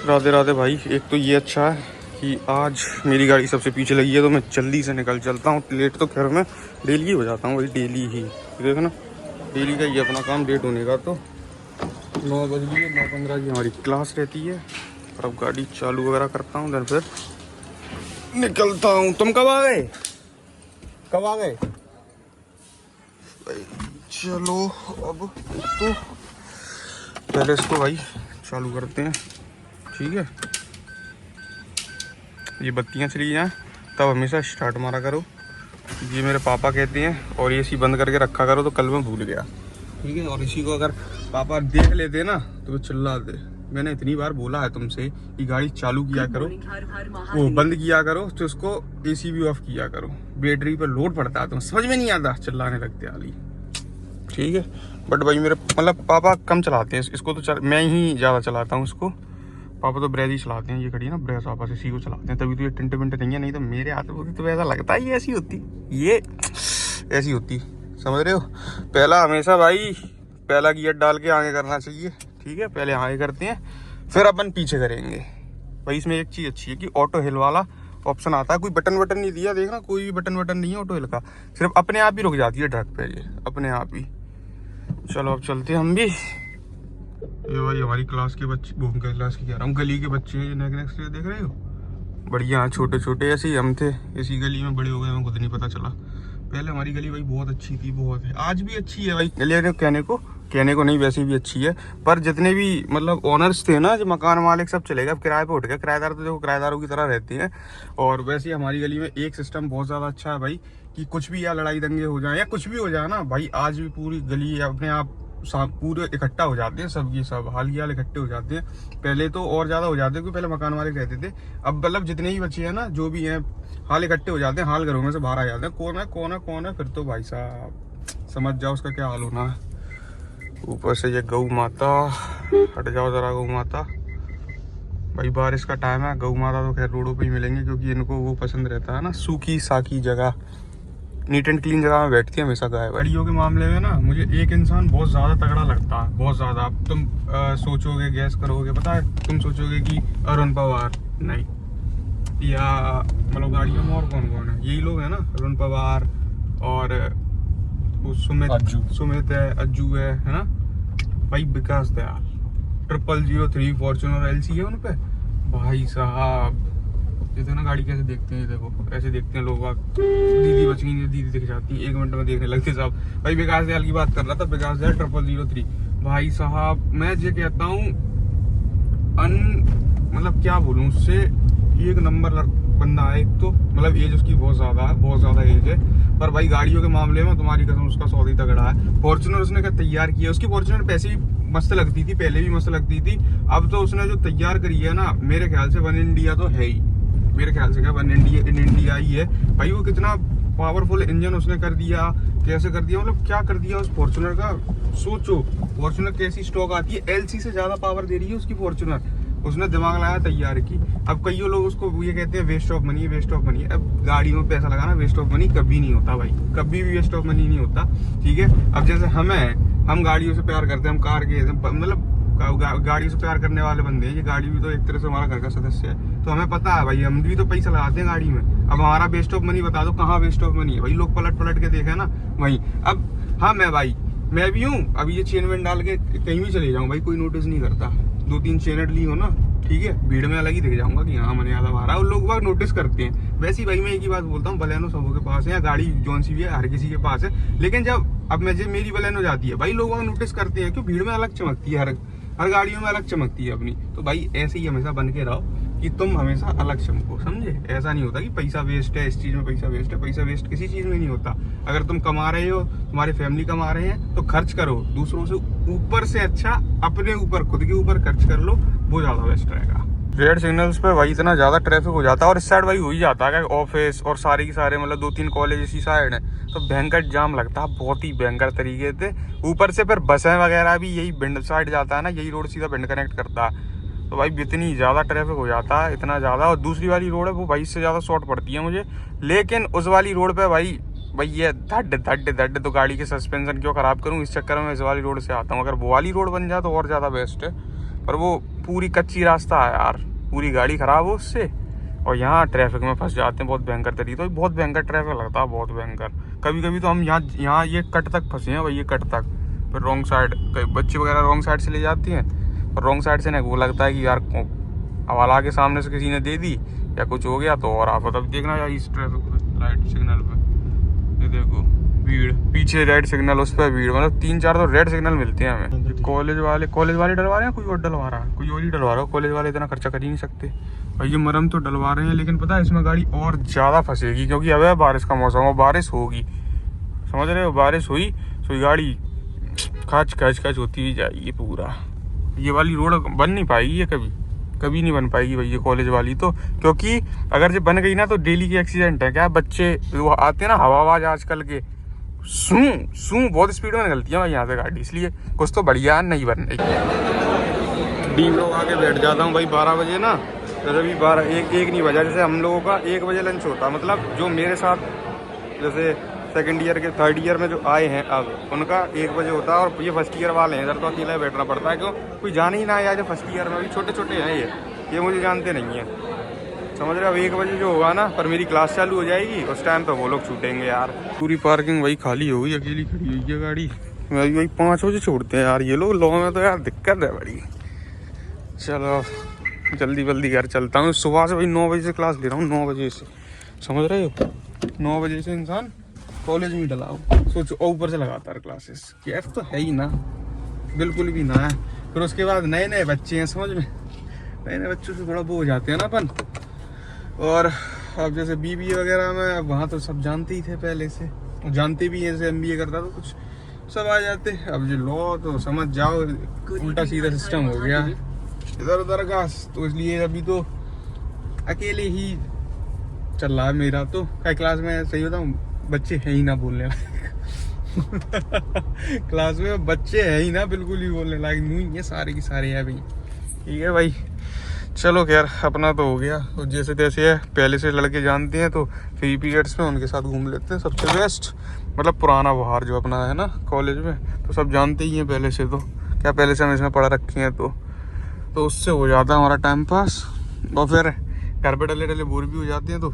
राधे राधे भाई। एक तो ये अच्छा है कि आज मेरी गाड़ी सबसे पीछे लगी है तो मैं जल्दी से निकल चलता हूँ। लेट तो खैर मैं डेली हो जाता हूँ, वही डेली ही देखो ना, डेली का ये अपना काम लेट होने का। तो 9 बज गई है, 9:15 की हमारी क्लास रहती है और अब गाड़ी चालू वगैरह करता हूँ, देन फिर निकलता हूँ। तुम कब आ गए? कब आ गए? चलो अब तो पहले इसको भाई चालू करते हैं, ठीक है। ये बत्तियाँ चली जाएँ तब हमेशा स्टार्ट मारा करो, ये मेरे पापा कहते हैं। और एसी बंद करके रखा करो, तो कल मैं भूल गया, ठीक है। और इसी को अगर पापा देख लेते ना तो वो चिल्लाते। मैंने इतनी बार बोला है तुमसे कि गाड़ी चालू किया करो, वो बंद किया करो, तो उसको एसी भी ऑफ किया करो, बैटरी पर लोड पड़ता है। तो समझ में नहीं आता, चिल्लाने लगते आली, ठीक है। बट भाई मेरे मतलब पापा कम चलाते हैं इसको, तो मैं ही ज़्यादा चलाता हूँ इसको। पापा तो ब्रेज ही चलाते हैं, ये खड़ी है ना ब्रेज, पापा से इसी को चलाते हैं, तभी तो ये टिंटे पिंटे नहीं है। नहीं तो मेरे हाथ में तो ऐसा लगता है ये ऐसी होती, ये ऐसी होती, समझ रहे हो। पहला हमेशा भाई पहला गियर डाल के आगे करना चाहिए, ठीक है। पहले आगे करते हैं फिर अपन पीछे करेंगे भाई। इसमें एक चीज़ अच्छी है कि ऑटो हिल वाला ऑप्शन आता है, कोई बटन वटन नहीं दिया, देखना कोई भी बटन वटन नहीं है ऑटो हिल का, सिर्फ अपने आप ही रुक जाती है ट्रक पे, ये अपने आप ही। चलो अब चलते हैं हम भी। ये भाई हमारी क्लास के बच्चे, क्लास की कह रहा हूँ, गली के बच्चे हैं, नेक्स्ट देख रहे हो, बढ़िया छोटे छोटे ऐसे ही हम थे, इसी गली में बड़े हो गए, हमें खुद नहीं पता चला। पहले हमारी गली भाई बहुत अच्छी थी, बहुत है, आज भी अच्छी है भाई। गली कहने को नहीं, वैसे भी अच्छी है। पर जितने भी मतलब ओनर्स थे ना, जो मकान मालिक, सब चले गए, अब किराए पे उठ गए। किराएदार तो देखो किराएदारों की तरह रहते हैं। और वैसे हमारी गली में एक सिस्टम बहुत ज़्यादा अच्छा है भाई, कि कुछ भी या लड़ाई दंगे हो जाए या कुछ भी हो जाए ना भाई, आज भी पूरी गली अपने आप पूरे इकट्ठा हो जाते हैं, सबकी सब हाल इकट्ठे हो जाते हैं। पहले तो और ज़्यादा हो जाते हैं क्योंकि पहले मकान वाले रहते थे, अब मतलब जितने ही बच्चे हैं ना, जो भी हैं, हाल इकट्ठे हो जाते हैं, हाल घरों में से बाहर आ जाते हैं, कौन है कौन है कौन है, फिर तो भाई साहब समझ जाओ उसका क्या हाल होना है। ऊपर से ये गऊ माता, हट जाओ जरा गऊ माता। भाई बारिश का टाइम है, गऊ माता तो खैर रोडों पे ही मिलेंगे, क्योंकि इनको वो पसंद रहता है ना, सूखी साकी जगह, नीट एंड क्लीन जगह में बैठती है हमेशा गाय। गाड़ियों के मामले में ना मुझे एक इंसान बहुत ज़्यादा तगड़ा लगता है, बहुत ज़्यादा। अब तुम सोचोगे, गैस करोगे, पता है, तुम सोचोगे कि अरुण पवार, नहीं, या मतलब गाड़ियों में और कौन कौन है, यही लोग हैं ना, अरुण पवार और सुमित है, अज्जू है ना भाई, विकास दयाल, 0003 फॉर्च्यूनर LC है उन पे भाई साहब। देखो ना गाड़ी कैसे देखते हैं, देखो ऐसे देखते हैं लोग। दीदी बच गई, दीदी दिख जाती है 1 मिनट में, देखने लगते साहब। भाई विकास दयाल की बात कर रहा था, विकास दयाल 0003 भाई साहब। मैं ये कहता हूँ मतलब क्या बोलूँ उससे, एक नंबर बंदा है। एक तो मतलब एज उसकी बहुत ज्यादा है, बहुत ज्यादा एज है, पर भाई गाड़ियों के मामले में तुम्हारी कसम उसका सौदा तगड़ा है। फॉर्च्यूनर उसने क्या तैयार किया, उसकी फॉर्च्यूनर पैसे भी मस्त लगती थी, पहले भी मस्त लगती थी। अब तो उसने जो तैयार करी है ना, मेरे ख्याल से वन इंडिया तो है ही, मेरे ख्याल से क्या वन इंडिया इन इंडिया ही है भाई। वो कितना पावरफुल इंजन उसने कर दिया, कैसे कर दिया, मतलब क्या कर दिया उस फॉर्च्यूनर का। सोचो फॉर्च्यूनर कैसी स्टॉक आती है, LC से ज्यादा पावर दे रही है उसकी फॉर्च्यूनर, उसने दिमाग लगाया तैयार की। अब कई लोग उसको ये कहते हैं waste of money, waste of money. अब गाड़ियों में पैसा लगाना वेस्ट ऑफ मनी कभी नहीं होता भाई, कभी भी वेस्ट ऑफ मनी नहीं होता, ठीक है। अब जैसे हम गाड़ियों से प्यार करते हैं, हम कार के मतलब गाड़ियों से प्यार करने वाले बंदे हैं, ये गाड़ी भी तो एक तरह से हमारा घर का सदस्य है, तो हमें पता है भाई, हम भी तो पैसा लगाते हैं गाड़ी में। अब हमारा वेस्ट ऑफ मनी बता दो, कहाँ वेस्ट ऑफ मनी है भाई, लोग पलट पलट के देखे ना वही। अब हाँ मैं भी हूँ, अभी ये चेन वेन डाल के कहीं भी चले जाऊँ भाई, कोई नोटिस नहीं करता। 2-3 चेनेट ली हो ना, ठीक है, भीड़ में अलग ही दिख जाऊंगा कि हाँ मैंने ज्यादा मारा, और लोग बाग नोटिस करते हैं। वैसे ही भाई मैं एक ही बात बोलता हूँ, बलेनो सबों के पास है, या गाड़ी जौन सी भी है हर किसी के पास है, लेकिन जब अब मेरी बलेनो जाती है भाई, लोग नोटिस करते हैं, क्यों भीड़ में अलग चमकती है, हर गाड़ियों में अलग चमकती है अपनी। तो भाई ऐसे ही हमेशा बन के रहो कि तुम हमेशा अलग चमको, समझे। ऐसा नहीं होता कि पैसा वेस्ट है, इस चीज में पैसा वेस्ट है, पैसा वेस्ट किसी चीज में नहीं होता। अगर तुम कमा रहे हो, तुम्हारी फैमिली कमा रहे हैं, तो खर्च करो दूसरों से ऊपर से अच्छा अपने ऊपर, खुद के ऊपर खर्च कर लो, वो ज्यादा बेस्ट रहेगा। रेड सिग्नल्स पे भाई इतना ज्यादा ट्रैफिक हो जाता है, और इस साइड भाई हो ही जाता है, ऑफिस और सारे के सारे मतलब 2-3 कॉलेज इसी साइड है, तो भयंकर जाम लगता है, बहुत ही भयंकर तरीके से। ऊपर से फिर बसें वगैरह भी यही भिंड साइड जाता है ना, यही रोड सीधा भिंड कनेक्ट करता है, तो भाई इतनी ज़्यादा ट्रैफिक हो जाता है, इतना ज़्यादा। और दूसरी वाली रोड है वो भाई इससे ज़्यादा शॉर्ट पड़ती है मुझे, लेकिन उस वाली रोड पे भाई ये धड धड धड, तो गाड़ी के सस्पेंशन क्यों ख़राब करूँ, इस चक्कर में इस वाली रोड से आता हूँ। अगर वो वाली रोड बन जाए तो और ज़्यादा बेस्ट है, पर वो पूरी कच्ची रास्ता है यार, पूरी गाड़ी खराब हो उससे। और यहाँ ट्रैफिक में फंस जाते हैं बहुत भयंकर तरीके, तो बहुत भयंकर ट्रैफिक लगता है, बहुत भयंकर। कभी कभी तो हम यहाँ ये कट तक फंसे हैं भाई, ये कट तक। फिर रॉन्ग साइड बच्चे वगैरह रॉन्ग साइड से ले जाती हैं, और रॉन्ग साइड से ना वो लगता है कि यार हवाला के सामने से किसी ने दे दी या कुछ हो गया तो और आप अब देखना यार इस ट्रैफिक राइट सिग्नल पे, ये देखो भीड़, पीछे रेड सिग्नल उस पर भीड़, मतलब 3-4 तो रेड सिग्नल मिलते हैं हमें। कॉलेज वाले डलवा रहे हैं, कोई और डलवा रहा है, कोई और ही डलवा रहा है। कॉलेज वाले इतना खर्चा कर ही नहीं सकते भाई, ये मरम तो डलवा रहे हैं, लेकिन पता है इसमें गाड़ी और ज़्यादा फंसेगी, क्योंकि अब है बारिश का मौसम और बारिश होगी, समझ रहे हो, बारिश हुई तो ये गाड़ी खच होती ही जाएगी पूरा। ये वाली रोड बन नहीं पाएगी, ये कभी नहीं बन पाएगी भाई ये कॉलेज वाली तो, क्योंकि अगर जब बन गई ना तो डेली के एक्सीडेंट है। क्या बच्चे वो आते हैं ना हवाबाज आजकल के, सू बहुत स्पीड में निकलती है भाई यहाँ से गाड़ी, इसलिए कुछ तो बढ़िया नहीं बन रही। डी लोग आके बैठ जाता हूँ भाई 12 बजे ना, जैसे अभी 1 नहीं बजा, जैसे हम लोगों का 1 बजे लंच होता, मतलब जो मेरे साथ जैसे सेकंड ईयर के थर्ड ईयर में जो आए हैं अब उनका 1 बजे होता है, और ये फर्स्ट ईयर वाले हैं, इधर तो अकेला बैठना पड़ता है, क्यों कोई जाने ही ना आया जो फर्स्ट ईयर में, अभी छोटे छोटे हैं ये मुझे जानते नहीं हैं, समझ रहे हो। अब 1 बजे जो होगा ना, पर मेरी क्लास चालू हो जाएगी, उस टाइम पे वो लोग छूटेंगे यार। पूरी पार्किंग वही खाली हो गई, अकेली खड़ी हुई है गाड़ी, वही 5 बजे छोड़ते हैं यार ये लोग। लोगों में तो यार दिक्कत है बड़ी। चलो जल्दी घर चलता हूँ। सुबह से भाई 9 बजे से क्लास ले रहा हूँ, 9 बजे से, समझ रहे हो, 9 बजे से इंसान कॉलेज में डला हो, सोचो, ऊपर से लगातार क्लासेस, कैफ तो है ही ना, बिल्कुल भी ना है। फिर उसके बाद नए बच्चे हैं, समझ में, नए बच्चों से थोड़ा वो हो जाते हैं ना अपन। और अब जैसे BBA वगैरह में, अब वहाँ तो सब जानते ही थे पहले से, जानते भी हैं, जैसे MBA करता तो कुछ सब आ जाते। अब जो लॉ तो समझ जाओ उल्टा सीधा सिस्टम हो गया इधर उधर का, तो इसलिए अभी तो अकेले ही चल रहा है मेरा तो। क्या क्लास में सही बताऊँ, बच्चे हैं ही ना बोलने क्लास में बच्चे हैं ही ना बिल्कुल ही बोलने लायक नहीं है, सारे की सारे हैं भाई। ठीक है भाई, चलो खैर अपना तो हो गया, तो जैसे तैसे है, पहले से लड़के जानते हैं तो फ्री पीरियड्स में उनके साथ घूम लेते हैं, सबसे बेस्ट। मतलब पुराना बहार जो अपना है ना कॉलेज में, तो सब जानते ही हैं पहले से, तो क्या पहले से हम इसमें पढ़ रखे हैं, तो उससे हो जाता है हमारा टाइम पास। और फिर घर पे डले बोर भी हो जाते हैं, तो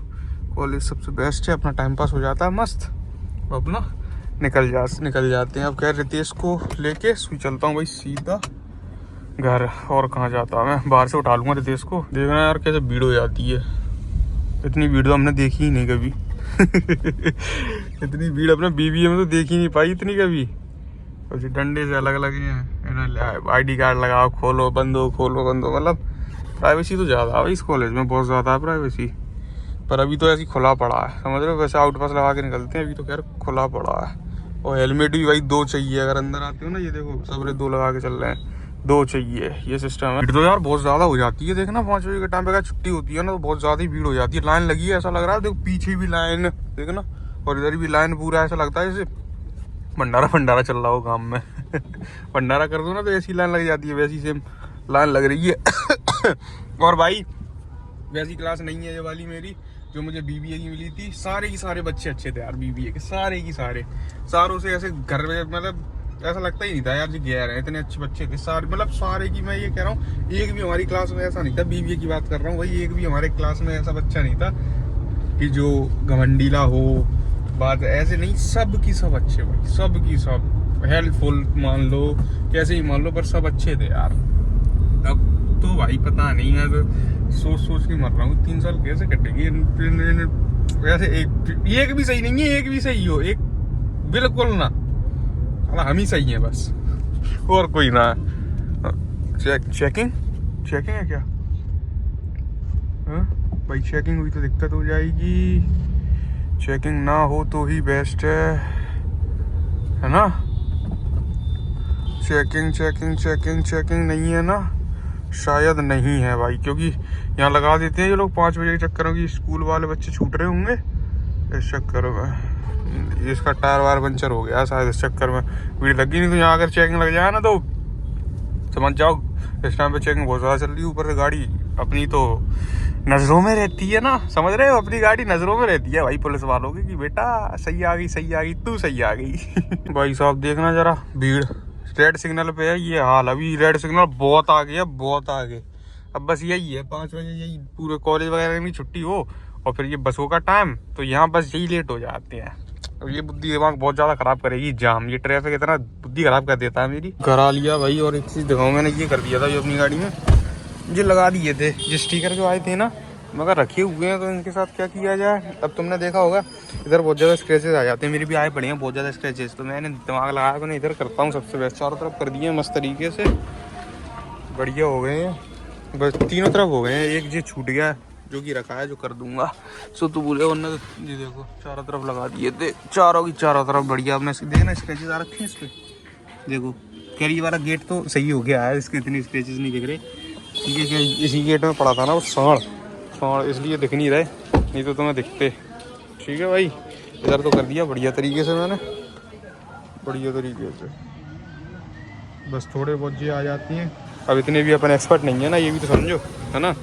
कॉलेज सबसे बेस्ट है, अपना टाइम पास हो जाता है मस्त, अपना निकल जाते हैं। अब खैर रितेश को लेके चलता हूँ भाई सीधा घर, और कहाँ जाता मैं, बाहर से उठा लूँगा रितेश को। देखना यार कैसे भीड़ हो जाती है, इतनी भीड़ तो हमने देखी ही नहीं कभी इतनी भीड़ अपने BBA में तो देखी नहीं पाई इतनी कभी। और डंडे से अलग लगे हैं, ID कार्ड लगाओ, खोलो बंद हो, मतलब प्राइवेसी तो ज़्यादा है इस कॉलेज में, बहुत ज़्यादा है प्राइवेसी। पर अभी तो ऐसी खुला पड़ा है, समझ रहे हो, वैसे आउट पास लगा के निकलते हैं, अभी तो खैर खुला पड़ा है। और हेलमेट भी भाई 2 चाहिए अगर अंदर आते हो ना, ये देखो सबरे 2 लगा के चल रहे हैं, 2 चाहिए, ये सिस्टम है। भीड़ तो यार बहुत ज़्यादा हो जाती है, देखना 5 बजे के टाइम पे छुट्टी होती है ना, तो बहुत ज़्यादा ही भीड़ हो जाती है, लाइन लगी है ऐसा लग रहा है, देखो पीछे भी लाइन, देखना, और इधर भी लाइन, पूरा ऐसा लगता है जैसे भंडारा चल रहा हो गाँव में भंडारा कर दो ना तो ऐसी लाइन लग जाती है, वैसी सेम लाइन लग रही है और भाई वैसी क्लास नहीं है ये वाली मेरी, जो मुझे BBA की मिली थी। सारे के सारे बच्चे अच्छे थे यार BBA के, सारे की सारे, सारों से ऐसे घर में मतलब ऐसा लगता ही नहीं था यार जी गया है, इतने अच्छे बच्चे थे सारे, मतलब सारे की मैं ये कह रहा हूँ, एक भी हमारी क्लास में ऐसा नहीं था, BBA की बात कर रहा हूँ भाई, एक भी हमारे क्लास में ऐसा बच्चा नहीं था कि जो घमंडीला हो, बात ऐसे नहीं, सब की सब अच्छे भाई, सब की सब हेल्पफुल मान लो, कैसे ही मान लो, पर सब अच्छे थे यार। अब तो भाई पता नहीं है, तो सोच के मर रहा हूँ 3 साल कैसे कटेंगे वैसे। एक भी सही नहीं है, एक भी सही हो, एक बिल्कुल ना, हम ही सही है बस, और कोई ना। चेकिंग है क्या? भाई चेकिंग हुई तो दिक्कत हो जाएगी, चेकिंग ना हो तो ही बेस्ट है ना। चेकिंग नहीं है ना, शायद नहीं है भाई, क्योंकि यहाँ लगा देते हैं ये लोग 5 बजे के चक्कर में, कि स्कूल वाले बच्चे छूट रहे होंगे इस चक्कर में, इसका टायर वायर पंचर हो गया शायद, इस चक्कर में भीड़ लगी। नहीं तो यहाँ अगर चेकिंग लग जाए ना तो समझ जाओ इस टाइम पे चेकिंग बहुत ज़्यादा चल रही है। ऊपर से गाड़ी अपनी तो नज़रों में रहती है ना, समझ रहे हो, अपनी गाड़ी नज़रों में रहती है भाई पुलिस वालों की, कि बेटा सही आ गई तू सही आ गई भाई साहब देखना जरा भीड़ रेड सिग्नल पे है ये हाल। अभी रेड सिग्नल बहुत आगे है, बहुत आगे। अब बस यही है 5 बजे यही पूरे कॉलेज वगैरह में छुट्टी हो और फिर ये बसों का टाइम, तो यहाँ बस यही लेट हो जाते हैं। अब ये बुद्धि दिमाग बहुत ज़्यादा ख़राब करेगी जाम, ये ट्रैफिक इतना बुद्धि ख़राब कर देता है मेरी। घर आ लिया भाई, और एक चीज़ दिखाऊँ, मैंने ये कर दिया था जो अपनी गाड़ी में ये लगा दिए थे जो स्टिकर जो आए थे ना, मगर रखे हुए हैं, तो इनके साथ क्या किया जाए। अब तुमने देखा होगा इधर बहुत ज़्यादा स्क्रैचेस आ जाते हैं, मेरे भी आए पड़े हैं बहुत ज़्यादा स्क्रैचेस, तो मैंने दिमाग लगाया कि मैं इधर करता हूँ सबसे बेस्ट। चारों तरफ कर दिए मस्त तरीके से, बढ़िया हो गए हैं, बस तीनों तरफ हो गए हैं। एक ये छूट गया जो कि रखा है, जो कर दूंगा सो तू बोले, वरना ये देखो चारों तरफ लगा दिए थे, चारों की चारों तरफ बढ़िया। मैं देखना स्क्रैचेस आ रखे हैं इस पर, देखो कैरी वाला गेट तो सही हो गया है, इसके इतने स्क्रैचेस नहीं दिख रहे। ये इसी गेट में पड़ा था ना वो सांड, इसलिए दिख नहीं रहे, नहीं तो तुम्हें दिखते। ठीक है भाई, इधर तो कर दिया बढ़िया तरीके से मैंने, बढ़िया तरीके से। बस थोड़े बहुत ये आ जाती हैं, अब इतने भी अपन एक्सपर्ट नहीं है ना, ये भी तो समझो, है ना।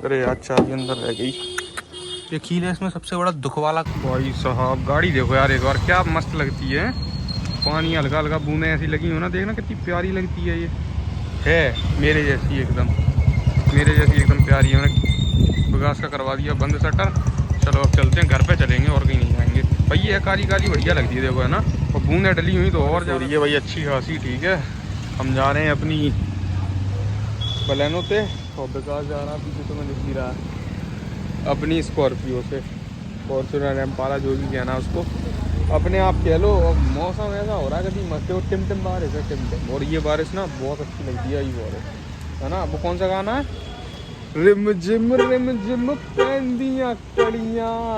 अरे अच्छा अभी अंदर रह गई ये कील है, इसमें सबसे बड़ा दुख वाला। भाई साहब गाड़ी देखो यार एक बार, क्या मस्त लगती है, पानी हल्का हल्का बूंदें ऐसी लगी हो ना, देखना कितनी प्यारी लगती है। ये है मेरे जैसी एकदम, मेरे जैसी एकदम प्यारी है। मैंने विकास का करवा दिया बंद शटर। चलो अब चलते हैं, घर पे चलेंगे और कहीं नहीं जाएंगे भाई। ये काली काली बढ़िया लगती है देखो, है ना, और बूंदें डली हुई तो और जा रही है भाई अच्छी खासी। ठीक है, हम जा रहे हैं अपनी बलेनो से, और विकास जा रहा है पीछे, तो मैं दिख नहीं रहा, अपनी स्कॉर्पियो से, फॉर्चूनर एम्पारा जो भी कहना उसको अपने आप कह लो। अब मौसम ऐसा हो रहा है कभी मस्त, और टिम बारिश है, टिम। और ये बारिश ना बहुत अच्छी लगती है, ये बारिश, है ना। वो कौन सा गाना है, रिम जिम पेंदियां कड़ियां,